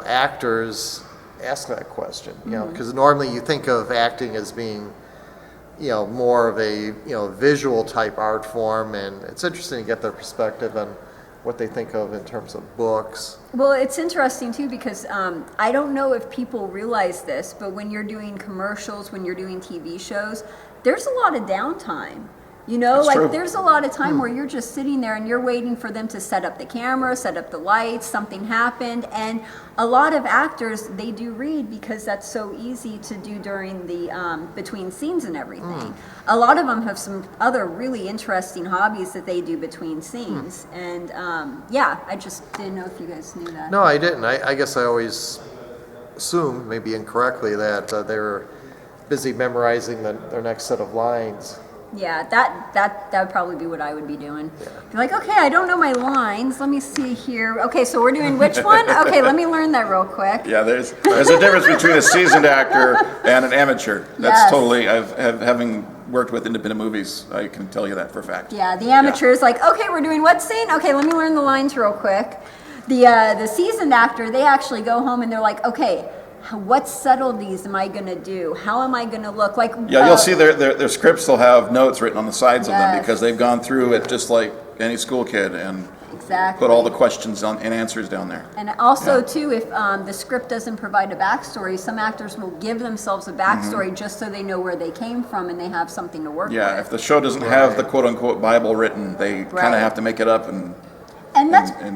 actors ask that question. Because normally you think of acting as being, more of a visual type art form, and it's interesting to get their perspective on what they think of in terms of books. Well, it's interesting too because I don't know if people realize this, but when you're doing commercials, when you're doing TV shows, there's a lot of downtime. That's true. There's a lot of time where you're just sitting there and you're waiting for them to set up the camera, set up the lights, something happened. And a lot of actors, they do read because that's so easy to do during the between scenes and everything. A lot of them have some other really interesting hobbies that they do between scenes. And I just didn't know if you guys knew that. No, I didn't. I guess I always assumed, maybe incorrectly, that they were busy memorizing their next set of lines. Yeah, that would probably be what I would be doing. Be like, okay, I don't know my lines. Let me see here. Okay, so we're doing which one? Okay, let me learn that real quick. Yeah, there's a difference between a seasoned actor and an amateur. That's Yes. totally, having worked with independent movies, I can tell you that for a fact. Yeah, the amateur is like, okay, we're doing what scene? Okay, let me learn the lines real quick. The seasoned actor, they actually go home and they're like, okay, what subtleties am I going to do? How am I going to look? Yeah, you'll see their scripts will have notes written on the sides of them Yes. because they've gone through it just like any school kid and Exactly. put all the questions and answers down there. And also, too, if the script doesn't provide a backstory, some actors will give themselves a backstory just so they know where they came from and they have something to work Yeah, with. if the show doesn't have the quote-unquote Bible written, they kind Right. of have to make it up and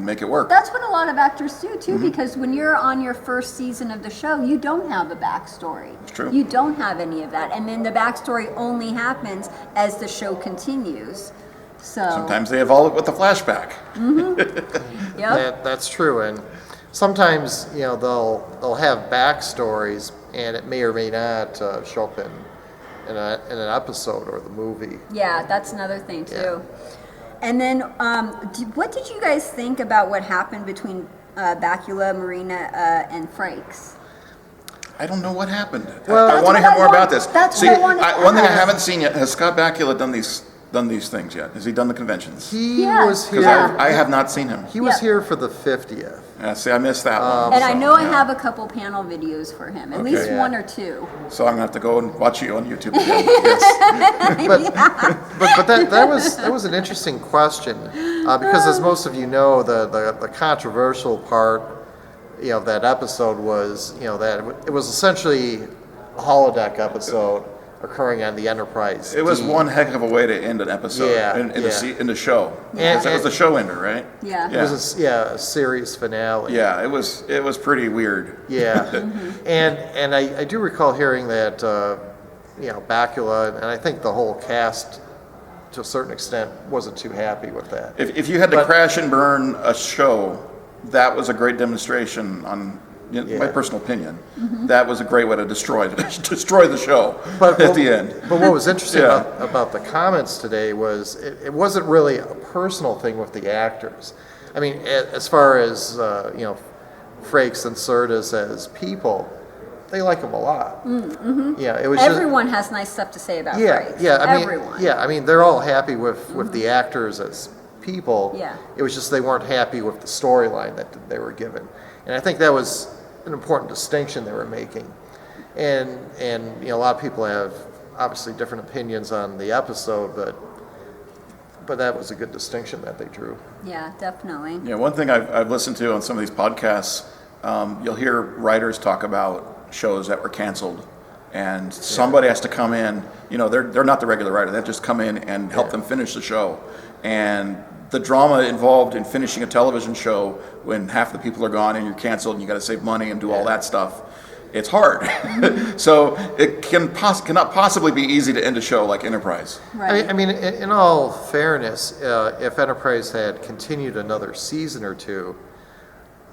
make it work. That's what a lot of actors do, too, Mm-hmm. because when you're on your first season of the show, you don't have a backstory. It's true. You don't have any of that. And then the backstory only happens as the show continues. So Sometimes they evolve it with a flashback. Mm-hmm. Yep. That's true, and sometimes they'll have backstories, and it may or may not show up in an episode or the movie. Yeah, that's another thing, too. And then, what did you guys think about what happened between Bakula, Marina, and Frakes? I don't know what happened. Well, I want to hear more about this. That's See, what I wanted to one thing I ask. haven't seen yet, has Scott Bakula done these things yet? Has he done the conventions? He Yes. was Because here. I have not seen him. He was Yeah. here for the 50th. Yeah, see, I missed that one. And I so, know I yeah. have a couple panel videos for him, at Okay. least Yeah. one or two. So I'm gonna have to go and watch you on YouTube again. Yes. But that was an interesting question because, as most of you know, the controversial part of that episode was that it was essentially a holodeck episode occurring on the Enterprise. It was D. one heck of a way to end an episode Yeah, in the show. And- Because it was the show ender, right? Yeah. It was a series finale. Yeah, it was pretty weird. Yeah, and I do recall hearing that Bakula and I think the whole cast to a certain extent wasn't too happy with that. If you had to crash and burn a show, that was a great demonstration on. My personal opinion, that was a great way to destroy the show at the end. But what was interesting Yeah. about the comments today was it wasn't really a personal thing with the actors. I mean, as far as Frakes and Sirtis as people, they like them a lot. Mm-hmm. Yeah, it was Everyone has nice stuff to say about Frakes. Everyone. I mean, they're all happy with the actors as people. Yeah. It was just they weren't happy with the storyline that they were given, and I think that was an important distinction they were making. And a lot of people have obviously different opinions on the episode, but that was a good distinction that they drew. Yeah, definitely. Yeah, one thing I've listened to on some of these podcasts, you'll hear writers talk about shows that were canceled, and somebody has to come in. They're not the regular writer; they have to just come in and help them finish the show. And the drama involved in finishing a television show when half the people are gone and you're canceled and you got to save money and do all that stuff, it's hard. So it cannot possibly be easy to end a show like Enterprise. Right. I mean, in all fairness, if Enterprise had continued another season or two,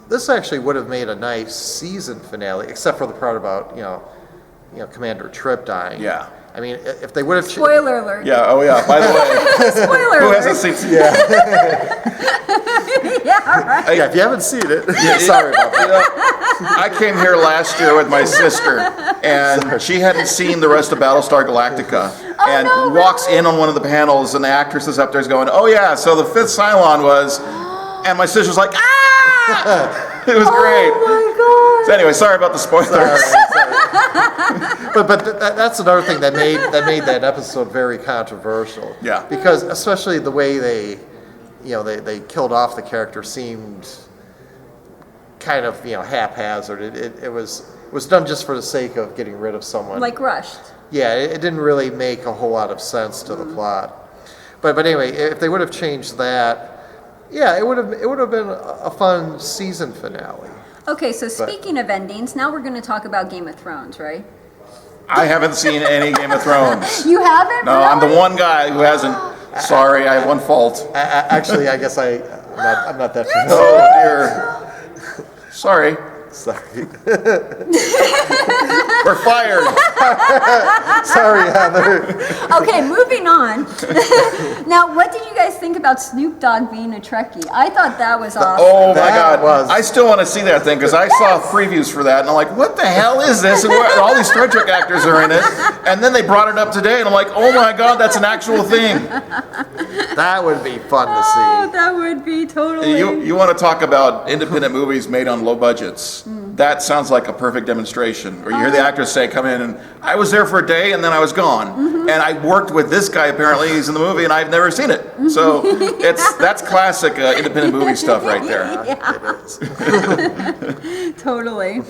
this actually would have made a nice season finale, except for the part about Commander Trip dying. Yeah. I mean, if they would have... Spoiler alert. Yeah, oh yeah, by the way. Spoiler Who alert. hasn't seen Yeah. Yeah, right. Yeah, if you haven't seen it, sorry about that. I came here last year with my sister, and she hadn't seen the rest of Battlestar Galactica, and walks in on one of the panels, and the actress is up there going, "Oh yeah, so the fifth Cylon was," and my sister's like, "Ah!" It was great. Oh my god. So anyway, sorry about the spoilers. But that's another thing that made that episode very controversial. Yeah. Because especially the way they killed off the character seemed kind of haphazard. It was done just for the sake of getting rid of someone. Like rushed. Yeah, it didn't really make a whole lot of sense to the plot. But anyway, if they would have changed that, yeah, it would have been a fun season finale. Okay, so speaking of endings, now we're going to talk about Game of Thrones, right? I haven't seen any Game of Thrones. You haven't? No, really? I'm the one guy who hasn't. Sorry, I have one fault. Actually, I guess I'm not that familiar. Oh dear. Sorry. Sorry. We're fired. Sorry, Heather. Okay, moving on. Now, what did you guys think about Snoop Dogg being a Trekkie? I thought that was awesome. Oh my God! I still want to see that thing because I saw previews for that, and I'm like, "What the hell is this?" And all these Star Trek actors are in it, and then they brought it up today, and I'm like, "Oh my God, that's an actual thing." That would be fun to see. Oh, that would be totally. You want to talk about independent movies made on low budgets? That sounds like a perfect demonstration. Or you hear the actors say, "Come in," and I was there for a day, and then I was gone. And I worked with this guy. Apparently, he's in the movie, and I've never seen it. So that's classic independent movie stuff right there. Yeah. Totally.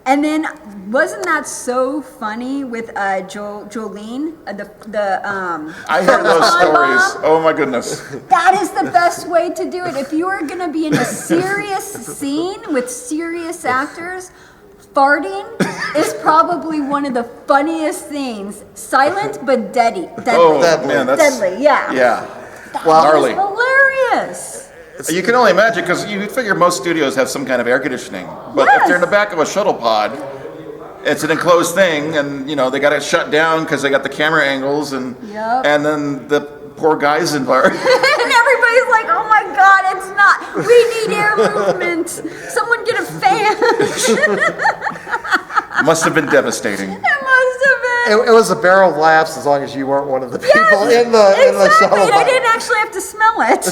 And then, wasn't that so funny with Jolene? I heard those stories. Oh my goodness. That is the best way to do it. If you are going to be in a serious scene with serious actors, farting is probably one of the funniest things. Silent but deadly. Oh, man, that's deadly. Yeah. Yeah. That Gnarly. was hilarious. You can only imagine because you figure most studios have some kind of air conditioning, but if they're in the back of a shuttle pod, it's an enclosed thing, and they got it shut down because they got the camera angles, and then the poor guys involved. And everybody's like, "Oh my God, it's not. We need air movement. Someone get a fan." Must have been devastating. It must have been. It was a barrel of laughs as long as you weren't one of the people in the shuttle. I didn't actually have to smell it.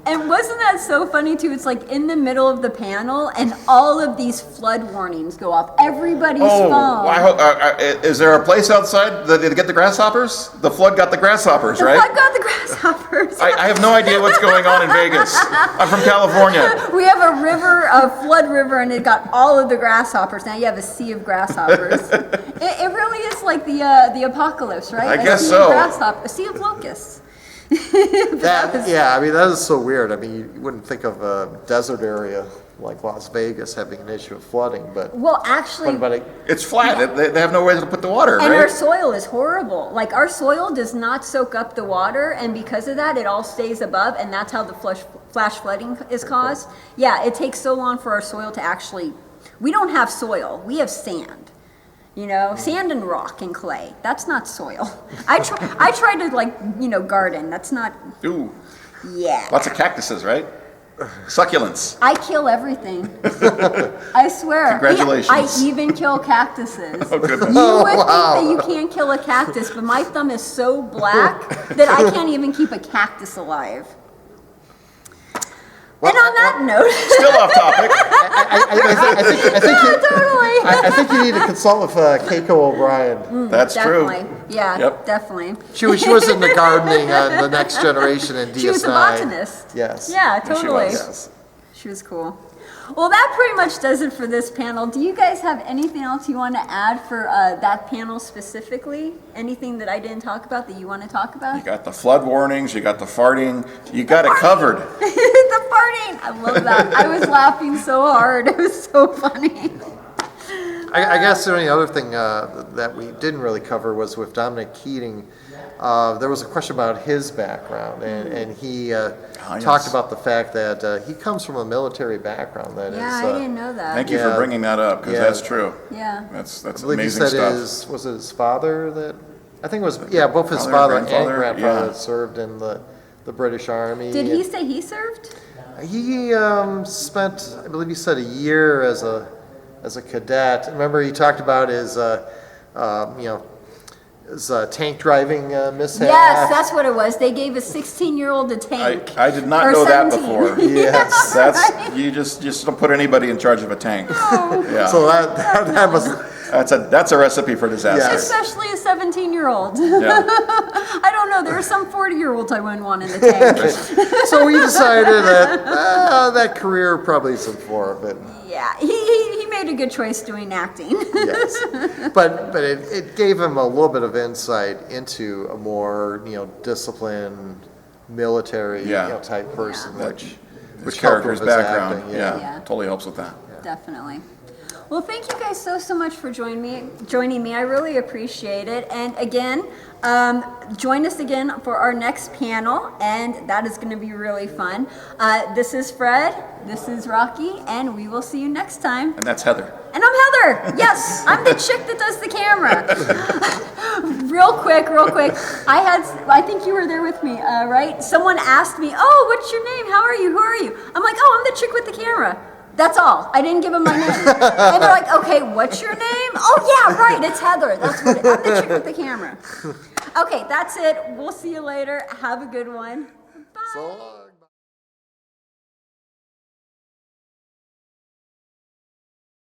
And wasn't that so funny too? It's like in the middle of the panel, and all of these flood warnings go off. Everybody's phone. Is there a place outside that they get the grasshoppers? The flood got the grasshoppers, right? The flood got the grasshoppers. I have no idea what's going on in Vegas. I'm from California. We have a river, a flood river, and it got all of the grasshoppers. Now you have a sea of grasshoppers. It really is like the apocalypse, right? I guess so. so. A sea of locusts. Yeah, I mean, that is so weird. I mean, you wouldn't think of a desert area like Las Vegas having an issue of flooding, but... Well, actually... It's flat. They have nowhere to put the water, and right? our soil is horrible. Like, our soil does not soak up the water, and because of that, it all stays above, and that's how the flash flooding is caused. Yeah, it takes so long for our soil to actually... We don't have soil. We have sand. Sand and rock and clay. That's not soil. I try to garden. That's not. Ooh. Yeah. Lots of cactuses, right? Succulents. I kill everything. I swear. Congratulations. I even kill cactuses. Oh goodness. You would think that you can't kill a cactus, but my thumb is so black that I can't even keep a cactus alive. And on that note, still off topic. I think you need to consult with Keiko O'Brien. That's definitely. true. Yeah, Yep. definitely. She was in the gardening on The Next Generation in DS9. She was a botanist. Yes. Yeah, totally. Yes. She was cool. Well, that pretty much does it for this panel. Do you guys have anything else you want to add for that panel specifically? Anything that I didn't talk about that you want to talk about? You got the flood warnings, you got the farting, you got it covered. The farting! I love that. I was laughing so hard. It was so funny. I guess the only other thing that we didn't really cover was with Dominic Keating. There was a question about his background, and he talked about the fact that he comes from a military background. That Yeah, is, I didn't know that. Thank you for bringing that up, because that's true. Yeah. That's I believe amazing he said stuff. was it his father that, I think it was, both his father and grandfather yeah. served in the British Army. Did he say he served? He spent, I believe he said, a year as a cadet. Remember, he talked about his, his tank driving mishap. Yes, that's what it was. They gave a 16-year-old a tank. I did not Or know that 17. before. Yes. That's you just don't put anybody in charge of a tank. Yeah. So that was. That's a recipe for disaster. Especially a 17-year-old. Yeah. I don't know. There are some 40-year-olds I wouldn't want in the tank. So we decided that that career probably isn't for him. Yeah, he made a good choice doing acting. Yes, but it gave him a little bit of insight into a more disciplined military type person, which His helped character's with his background, acting, Yeah. totally helps with that. Definitely. Well, thank you guys so much for joining me. I really appreciate it. And again, join us again for our next panel, and that is going to be really fun. This is Fred, this is Rocky, and we will see you next time. And that's Heather. And I'm Heather. Yes, I'm the chick that does the camera. Real quick. I think you were there with me, right? Someone asked me, "Oh, what's your name? How are you? Who are you?" I'm like, "Oh, I'm the chick with the camera." That's all. I didn't give them my name. And they're like, "Okay, what's your name?" "Oh, yeah, right, it's Heather. That's what I'm the chick with the camera." Okay, that's it. We'll see you later. Have a good one. Bye. So long.